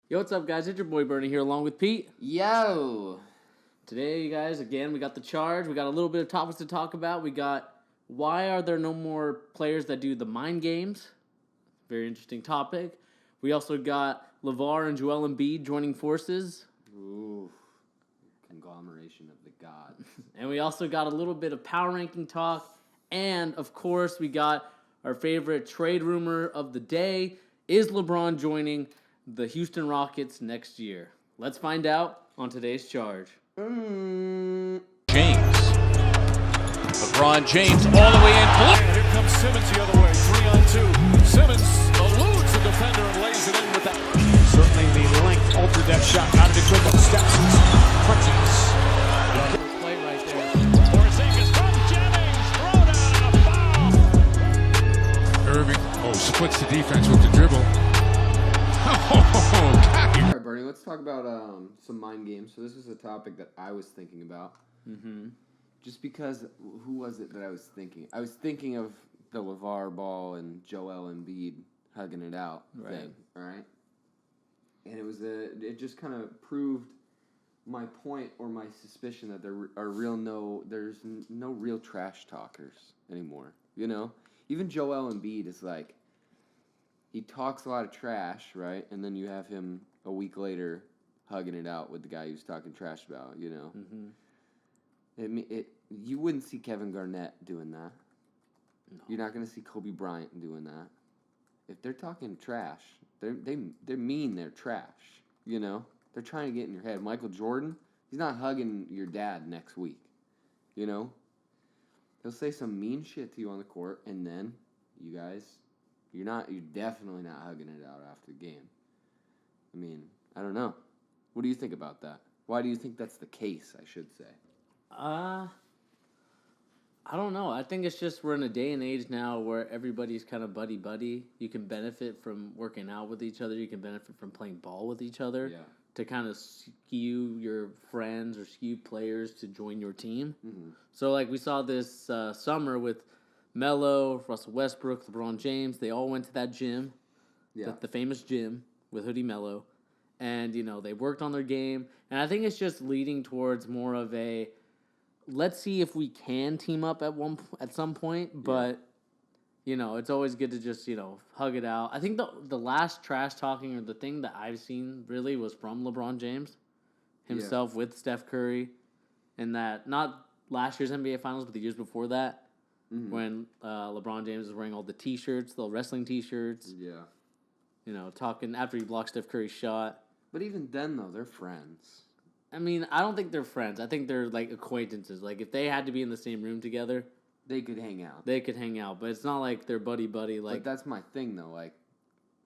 Yo, what's up, guys? It's your boy Bernie here, along with Pete. Yo! Today, you guys, again, we got the charge. We got a little bit of topics to talk about. We got why are there no more players that do the mind games? Very interesting topic. We also got LeVar and Joel Embiid joining forces. Ooh, conglomeration of the gods. And we also got a little bit of power ranking talk. And, of course, we got our favorite trade rumor of the day. Is LeBron joining the Houston Rockets next year? Let's find out on today's charge. James. LeBron James all the way in. Here comes Simmons the other way, 3-on-2. Simmons eludes the defender and lays it in with that. Certainly the length altered that shot. Out of it quick up steps. Crutches. Play right there. Porzingis from Jennings. Throw down and a foul. Irving, splits the defense with the dribble. All right, Bernie, let's talk about some mind games. So this is a topic that I was thinking about. Mm-hmm. Just because, who was it that I was thinking? I was thinking of the LeVar Ball and Joel Embiid hugging it out thing, right? And it just kind of proved my point or my suspicion that there's no real trash talkers anymore. You know, even Joel Embiid is like, he talks a lot of trash, right? And then you have him a week later hugging it out with the guy he was talking trash about. You know, you wouldn't see Kevin Garnett doing that. No. You're not going to see Kobe Bryant doing that. If they're talking trash, they mean they're trash. You know, they're trying to get in your head. Michael Jordan, he's not hugging your dad next week. You know, he'll say some mean shit to you on the court, and then you guys, you're definitely not hugging it out after the game. I mean, I don't know. What do you think about that? Why do you think that's the case? I should say. I don't know. I think it's just we're in a day and age now where everybody's kind of buddy-buddy. You can benefit from working out with each other. You can benefit from playing ball with each other to kind of skew your friends or skew players to join your team. Mm-hmm. So, like, we saw this summer with Melo, Russell Westbrook, LeBron James. They all went to that gym, the famous gym with Hoodie Melo. And, you know, they worked on their game. And I think it's just leading towards more of a, let's see if we can team up at some point, but you know, it's always good to just, you know, hug it out. I think the last trash talking or the thing that I've seen really was from LeBron James himself with Steph Curry, and that not last year's NBA Finals, but the years before that, when LeBron James was wearing all the T-shirts, the wrestling T-shirts. Yeah. You know, talking after he blocked Steph Curry's shot. But even then, though, they're friends. I mean, I don't think they're friends. I think they're, like, acquaintances. Like, if they had to be in the same room together, they could hang out. They could hang out, but it's not like they're buddy-buddy. Like, but that's my thing, though. Like,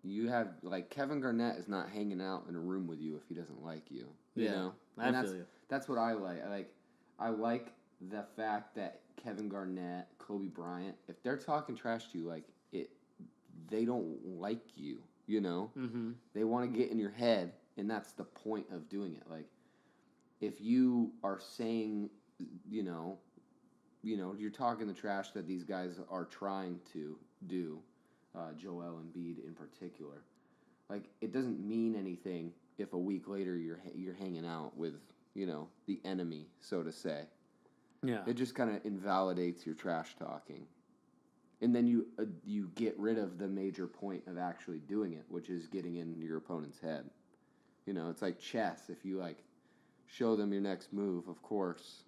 you have, like, Kevin Garnett is not hanging out in a room with you if he doesn't like you. You know? I feel you. That's what I like. I like the fact that Kevin Garnett, Kobe Bryant, if they're talking trash to you, like, they don't like you, you know? Mm-hmm. They want to get in your head, and that's the point of doing it. Like, if you are saying, you know, you're talking the trash that these guys are trying to do, Joel Embiid in particular. Like, it doesn't mean anything if a week later you're hanging out with, you know, the enemy, so to say. Yeah. It just kind of invalidates your trash talking. And then you get rid of the major point of actually doing it, which is getting in your opponent's head. You know, it's like chess. If you, like, show them your next move, of course,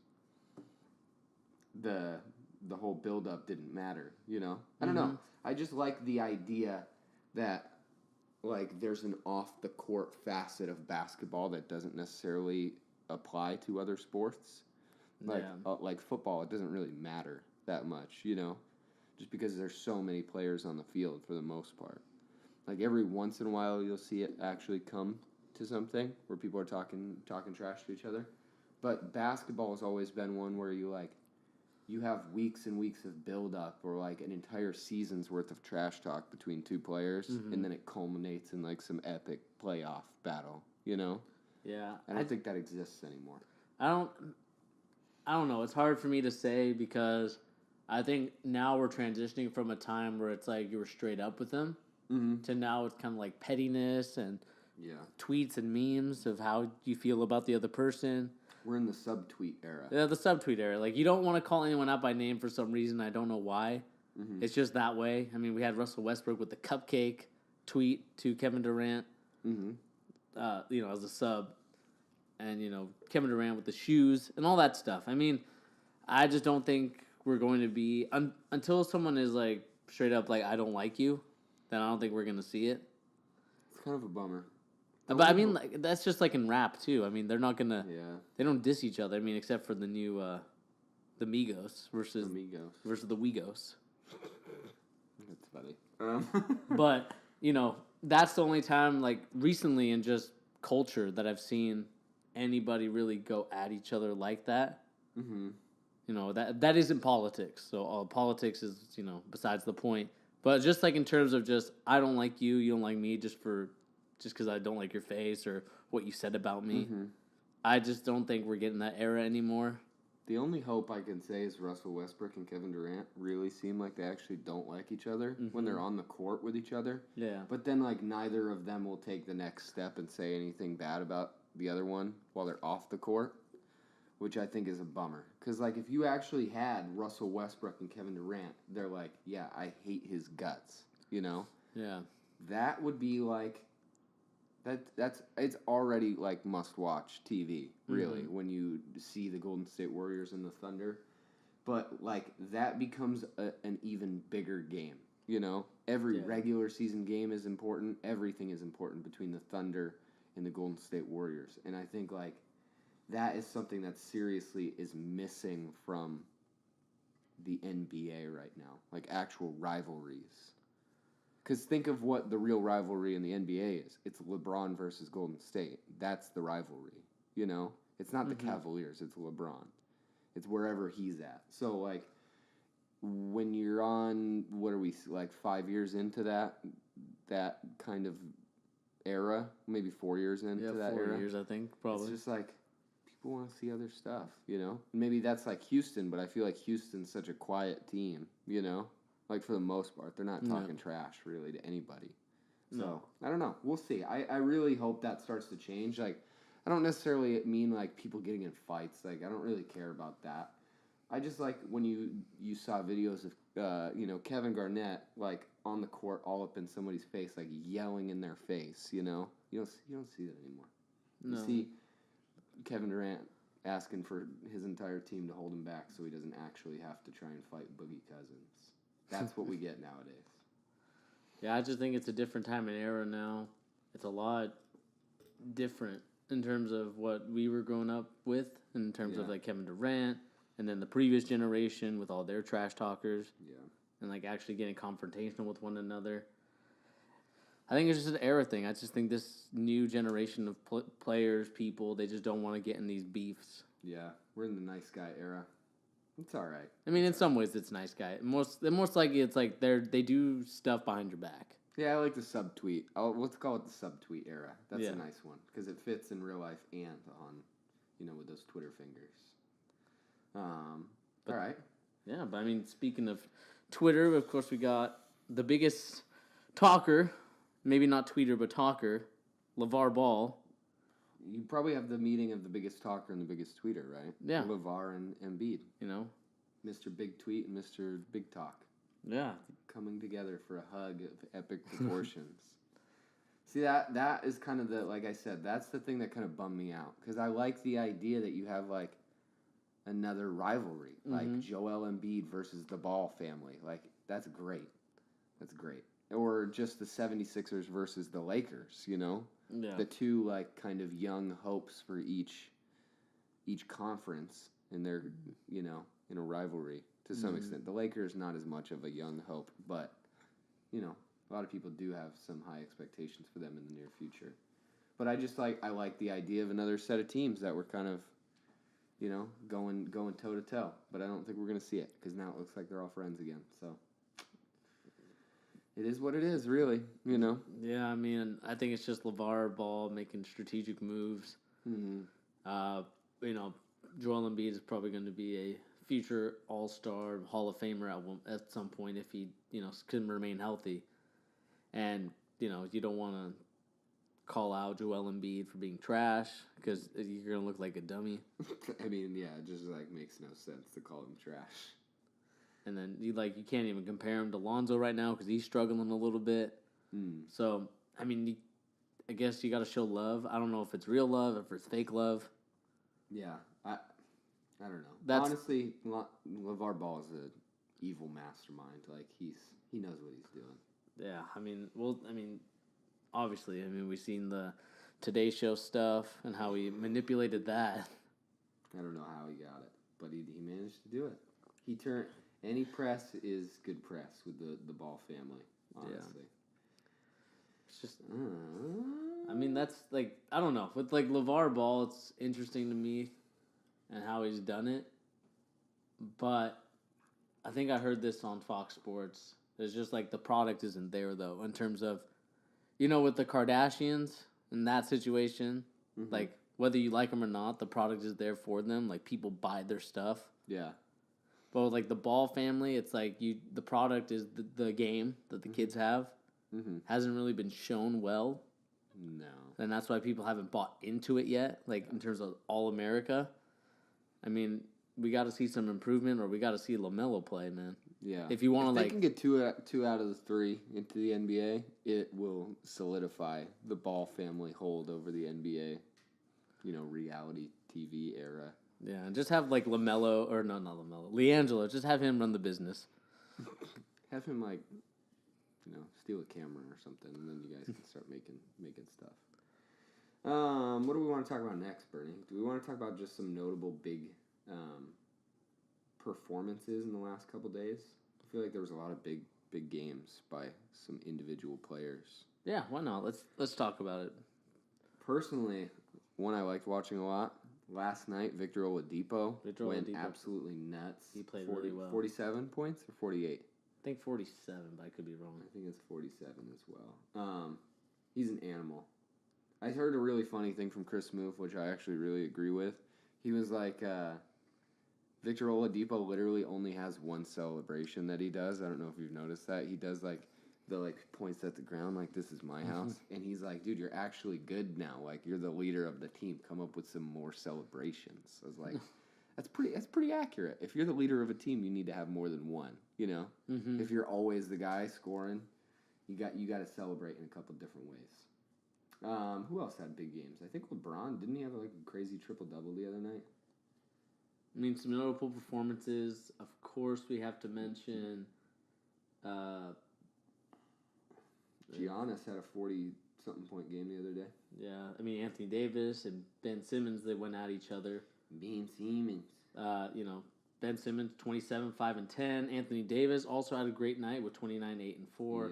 the whole build-up didn't matter, you know? I don't know. I just like the idea that, like, there's an off-the-court facet of basketball that doesn't necessarily apply to other sports. Like football, it doesn't really matter that much, you know? Just because there's so many players on the field for the most part. Like, every once in a while you'll see it actually come to something where people are talking trash to each other. But basketball has always been one where you have weeks and weeks of build-up or, like, an entire season's worth of trash talk between two players, and then it culminates in, like, some epic playoff battle, you know? Yeah. I don't think that exists anymore. I don't know. It's hard for me to say because I think now we're transitioning from a time where it's like you were straight up with them to now it's kind of like pettiness and tweets and memes of how you feel about the other person. We're in the subtweet era. Yeah, the subtweet era. Like, you don't want to call anyone out by name for some reason. I don't know why. Mm-hmm. It's just that way. I mean, we had Russell Westbrook with the cupcake tweet to Kevin Durant, as a sub. And, Kevin Durant with the shoes and all that stuff. I mean, I just don't think we're going to be... until someone is, like, straight up like, I don't like you, then I don't think we're going to see it. It's kind of a bummer. But, I mean, like, that's just, like, in rap, too. I mean, they're not going to... Yeah. They don't diss each other. I mean, except for the new... the Migos versus the Wegos. That's funny. But, that's the only time, like, recently in just culture that I've seen anybody really go at each other like that. Mm-hmm. That isn't politics. So politics is, besides the point. But just like in terms of just, I don't like you, you don't like me, just because I don't like your face or what you said about me. Mm-hmm. I just don't think we're getting that era anymore. The only hope I can say is Russell Westbrook and Kevin Durant really seem like they actually don't like each other when they're on the court with each other. Yeah. But then, like, neither of them will take the next step and say anything bad about the other one while they're off the court, which I think is a bummer. Because, like, if you actually had Russell Westbrook and Kevin Durant, they're like, yeah, I hate his guts, Yeah. That would be, like... It's already like must-watch TV, really, when you see the Golden State Warriors and the Thunder. But, like, that becomes an even bigger game, Every regular season game is important. Everything is important between the Thunder and the Golden State Warriors. And I think, like, that is something that seriously is missing from the NBA right now. Like, actual rivalries. Because think of what the real rivalry in the NBA is. It's LeBron versus Golden State. That's the rivalry, It's not the Cavaliers. It's LeBron. It's wherever he's at. So, like, when you're on, 5 years into that kind of era, maybe 4 years into that era. 4 years, I think, probably. It's just, like, people want to see other stuff, Maybe that's like Houston, but I feel like Houston's such a quiet team, Like, for the most part, they're not talking trash, really, to anybody. So, I don't know. We'll see. I really hope that starts to change. Like, I don't necessarily mean, like, people getting in fights. Like, I don't really care about that. I just like when you saw videos of, Kevin Garnett, like, on the court all up in somebody's face, like, yelling in their face, You don't see that anymore. No. You see Kevin Durant asking for his entire team to hold him back so he doesn't actually have to try and fight Boogie Cousins. That's what we get nowadays. Yeah, I just think it's a different time and era now. It's a lot different in terms of what we were growing up with, in terms of, like, Kevin Durant, and then the previous generation with all their trash talkers. Yeah. And, like, actually getting confrontational with one another. I think it's just an era thing. I just think this new generation of players, people, they just don't want to get in these beefs. Yeah, we're in the nice guy era. It's all right. I mean, in some ways, it's nice guy. Most likely, it's like they do stuff behind your back. Yeah, I like the subtweet. Let's call it the subtweet era. That's a nice one because it fits in real life and on, with those Twitter fingers. All right. Yeah, but I mean, speaking of Twitter, of course, we got the biggest talker, maybe not tweeter, but talker, LeVar Ball. You probably have the meeting of the biggest talker and the biggest tweeter, right? Yeah. LeVar and Embiid. Mr. Big Tweet and Mr. Big Talk. Yeah. Coming together for a hug of epic proportions. See, that is kind of like I said, that's the thing that kind of bummed me out. Because I like the idea that you have, like, another rivalry. Like Joel Embiid versus the Ball family. Like, that's great. That's great. Or just the 76ers versus the Lakers, Yeah. The two, like, kind of young hopes for each conference in their, in a rivalry to some extent. The Lakers not as much of a young hope, but, a lot of people do have some high expectations for them in the near future. But I like the idea of another set of teams that were kind of, going toe to toe. But I don't think we're going to see it because now it looks like they're all friends again. So it is what it is, really, Yeah, I mean, I think it's just LeVar Ball making strategic moves. Mm-hmm. Joel Embiid is probably going to be a future All-Star, Hall of Famer at some point if he, can remain healthy. And, you don't want to call out Joel Embiid for being trash because you're gonna look like a dummy. I mean, yeah, it just like makes no sense to call him trash. And then you can't even compare him to Lonzo right now because he's struggling a little bit. So I mean, I guess you got to show love. I don't know if it's real love, if it's fake love. Yeah, I don't know. Honestly, LeVar Ball is an evil mastermind. Like he knows what he's doing. Yeah, obviously, we've seen the Today Show stuff and how he manipulated that. I don't know how he got it, but he managed to do it. He turned any press is good press with the Ball family. Honestly, it's just. That's like I don't know with like LeVar Ball. It's interesting to me, and how he's done it. But I think I heard this on Fox Sports. It's just like the product isn't there though in terms of, with the Kardashians in that situation, like whether you like them or not, the product is there for them. Like people buy their stuff. Yeah. But with like the Ball family, it's like the product is the game that the kids have. Hasn't really been shown well. No. And that's why people haven't bought into it yet, like in terms of All America. We got to see some improvement, or we got to see LaMelo play, man. Yeah. If you want to, they can get two out of the three into the NBA, it will solidify the Ball family hold over the NBA, reality TV era. Yeah, and just have like LaMelo, or no, not LaMelo, LiAngelo. Just have him run the business. Have him steal a camera or something, and then you guys can start making stuff. What do we want to talk about next, Bernie? Do we want to talk about just some notable big performances in the last couple days? I feel like there was a lot of big games by some individual players. Yeah, why not? Let's talk about it. Personally, one I liked watching a lot last night, Victor Oladipo went absolutely nuts. He played really well. 47 points or 48? I think 47, but I could be wrong. I think it's 47 as well. He's an animal. I heard a really funny thing from Chris Smoove, which I actually really agree with. He was like, Victor Oladipo literally only has one celebration that he does. I don't know if you've noticed that. He does points at the ground like, this is my house. And he's like, dude, you're actually good now. Like, you're the leader of the team. Come up with some more celebrations. I was like, that's pretty accurate. If you're the leader of a team, you need to have more than one, If you're always the guy scoring, you got to celebrate in a couple different ways. Who else had big games? I think LeBron, didn't he have like a crazy triple-double the other night? Some notable performances. Of course, we have to mention Giannis had a 40-something point game the other day. Yeah, Anthony Davis and Ben Simmons, they went at each other. Ben Simmons. Ben Simmons, 27, 5, and 10. Anthony Davis also had a great night with 29, 8, and 4.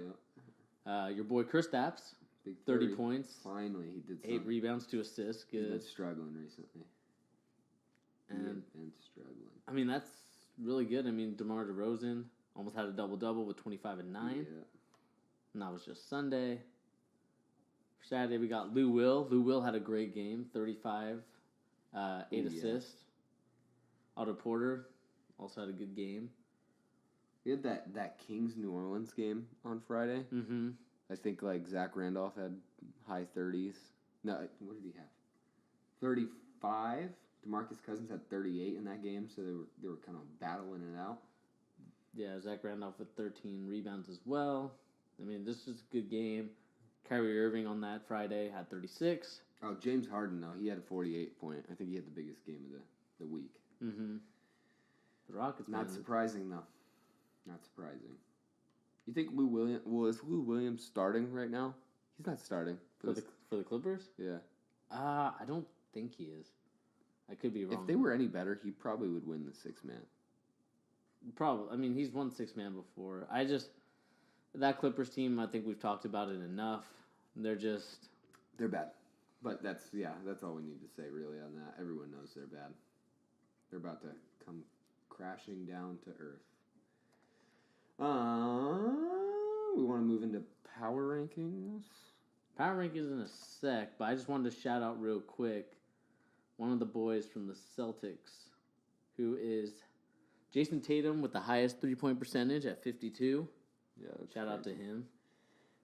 Yep. Your boy Kristaps, big 30 points. Finally, he did something. 8 rebounds, 2 assists. Good. He's been struggling recently. And struggling. That's really good. DeMar DeRozan almost had a double-double with 25 and 9. Yeah. And that was just Sunday. For Saturday, we got Lou Will. Lou Will had a great game, 35, 8 assists. Otto Porter also had a good game. We had that Kings New Orleans game on Friday. Mm-hmm. I think Zach Randolph had high 30s. No, what did he have? 35. DeMarcus Cousins had 38 in that game, so they were kind of battling it out. Yeah, Zach Randolph with 13 rebounds as well. This was a good game. Kyrie Irving on that Friday had 36. Oh, James Harden, though, he had a 48-point. I think he had the biggest game of the week. Mm-hmm. The Rockets. Not surprising, though. Not surprising. You think Lou Williams starting right now? He's not starting for the Clippers. Yeah. I don't think he is. I could be wrong. If they were any better, he probably would win the 6-man. Probably. He's won 6-man before. That Clippers team, I think we've talked about it enough. They're bad. But that's all we need to say really on that. Everyone knows they're bad. They're about to come crashing down to earth. We want to move into power rankings. Power rankings in a sec, but I just wanted to shout out real quick one of the boys from the Celtics, who is Jason Tatum with the highest 3-point percentage at 52. Yeah, shout out to him.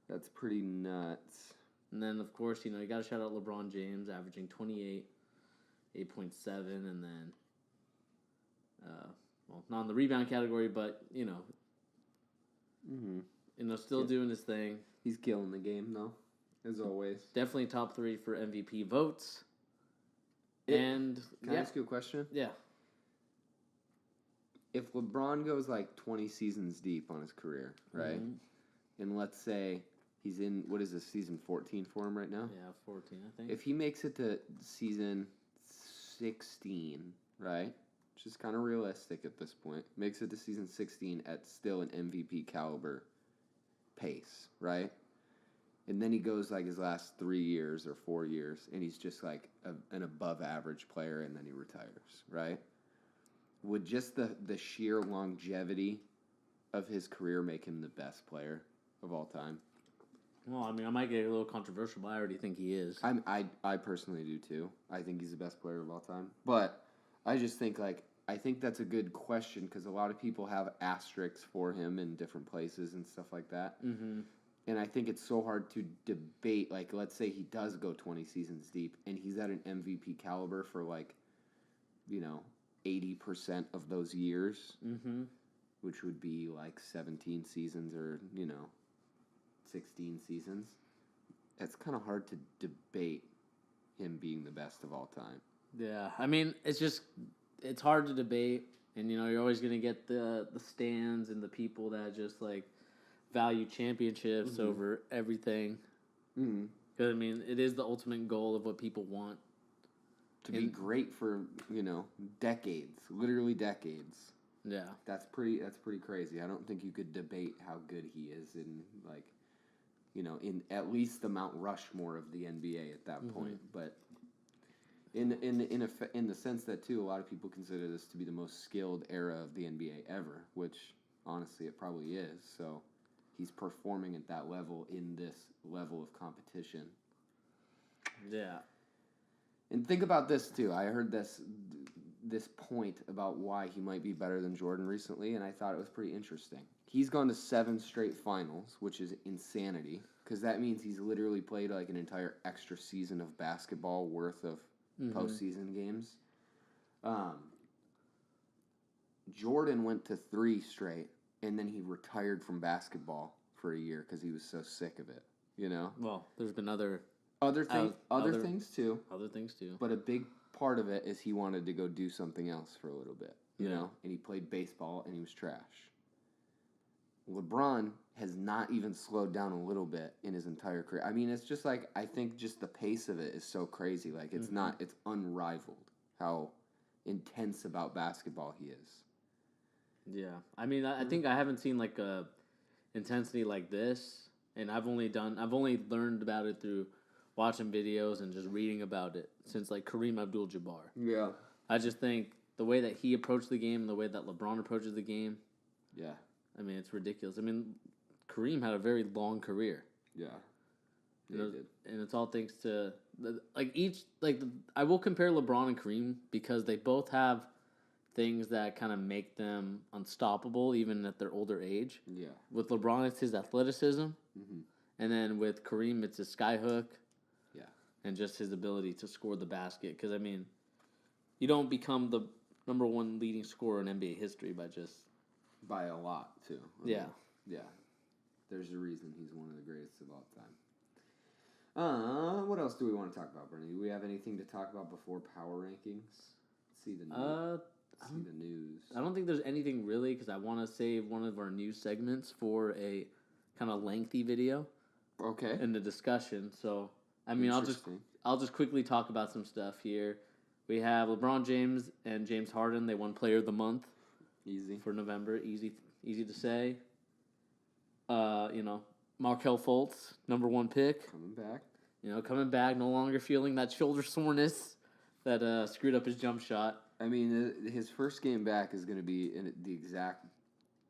That's pretty nuts. And then, of course, you got to shout out LeBron James, averaging 28, 8.7, and then, not in the rebound category, but, still doing his thing. He's killing the game, though, as always. Definitely top 3 for MVP votes. Can I ask you a question? Yeah. If LeBron goes like 20 seasons deep on his career, right? Mm-hmm. And let's say he's in, what is this, season 14 for him right now? Yeah, 14, I think. If he makes it to season 16, right? Which is kind of realistic at this point. Makes it to season 16 at still an MVP caliber pace, right? And then he goes like his last 3 years or 4 years, and he's just like an above average player, and then he retires, right? Would just the sheer longevity of his career make him the best player of all time? Well, I mean, I might get a little controversial, but I already think he is. I personally do too. I think he's the best player of all time. But I just think I think that's a good question because a lot of people have asterisks for him in different places and stuff like that. Mm-hmm. And I think it's so hard to debate. Like, let's say he does go 20 seasons deep, and he's at an MVP caliber for 80% of those years, which would be like 17 seasons or 16 seasons. It's kind of hard to debate him being the best of all time. Yeah, I mean, it's hard to debate, and you're always gonna get the stands and the people that just value championships over everything. Because I mean, it is the ultimate goal of what people want to be great for decades, literally decades. Yeah, that's pretty crazy. I don't think you could debate how good he is in in at least the Mount Rushmore of the NBA at that point. But in the sense that too, a lot of people consider this to be the most skilled era of the NBA ever, which honestly it probably is. So he's performing at that level in this level of competition. Yeah. And think about this too. I heard this point about why he might be better than Jordan recently, and I thought it was pretty interesting. He's gone to 7 straight finals, which is insanity, because that means he's literally played like an entire extra season of basketball worth of postseason games. Jordan went to 3 straight, and then he retired from basketball for a year because he was so sick of it. Well, there's been other things too. Other things too. But a big part of it is he wanted to go do something else for a little bit, and he played baseball and he was trash. LeBron has not even slowed down a little bit in his entire career. I mean, it's just I think just the pace of it is so crazy. It's it's unrivaled how intense about basketball he is. Yeah. I mean, I think I haven't seen a intensity like this, and I've only learned about it through watching videos and just reading about it since Kareem Abdul-Jabbar. Yeah. I just think the way that he approached the game and the way that LeBron approaches the game. Yeah. I mean, it's ridiculous. I mean, Kareem had a very long career. Yeah. He did. And it's all thanks to I will compare LeBron and Kareem because they both have things that kind of make them unstoppable even at their older age. Yeah. With LeBron, it's his athleticism. And then with Kareem, it's his skyhook. Yeah. And just his ability to score the basket. Because, I mean, you don't become the number 1 leading scorer in NBA history by a lot, too. Yeah. There's a reason he's one of the greatest of all time. What else do we want to talk about, Bernie? Do we have anything to talk about before power rankings? See the news. I don't think there's anything really because I want to save one of our news segments for a kind of lengthy video. Okay. In the discussion. So, I mean, I'll just quickly talk about some stuff here. We have LeBron James and James Harden. They won Player of the Month. Easy. For November. Easy to say. Markelle Fultz, number 1 pick. Coming back. No longer feeling that shoulder soreness that screwed up his jump shot. I mean, his first game back is going to be the exact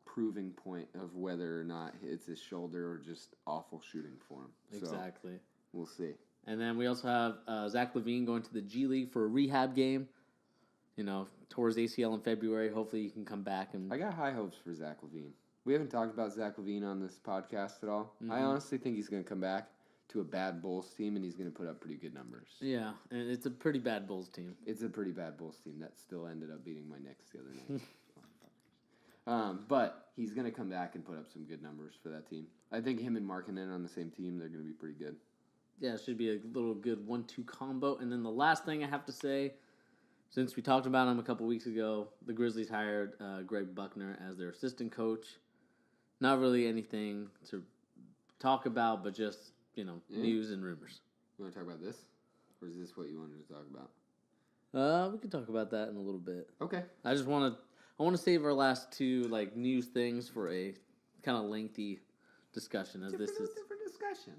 proving point of whether or not it's his shoulder or just awful shooting for him. Exactly. So, we'll see. And then we also have Zach LaVine going to the G League for a rehab game. Towards ACL in February. Hopefully he can come back. And I got high hopes for Zach LaVine. We haven't talked about Zach LaVine on this podcast at all. I honestly think he's going to come back. to a bad Bulls team, and he's going to put up pretty good numbers. Yeah, and it's a pretty bad Bulls team. It's a pretty bad Bulls team that still ended up beating my Knicks the other night. But he's going to come back and put up some good numbers for that team. I think him and Markkanen on the same team, they're going to be pretty good. Yeah, it should be a little good 1-2 combo. And then the last thing I have to say, since we talked about him a couple weeks ago, the Grizzlies hired Greg Buckner as their assistant coach. Not really anything to talk about, but just, news and rumors. You want to talk about this? Or is this what you wanted to talk about? We can talk about that in a little bit. Okay. I want to save our last two news things for a kind of lengthy discussion, as this is different discussion.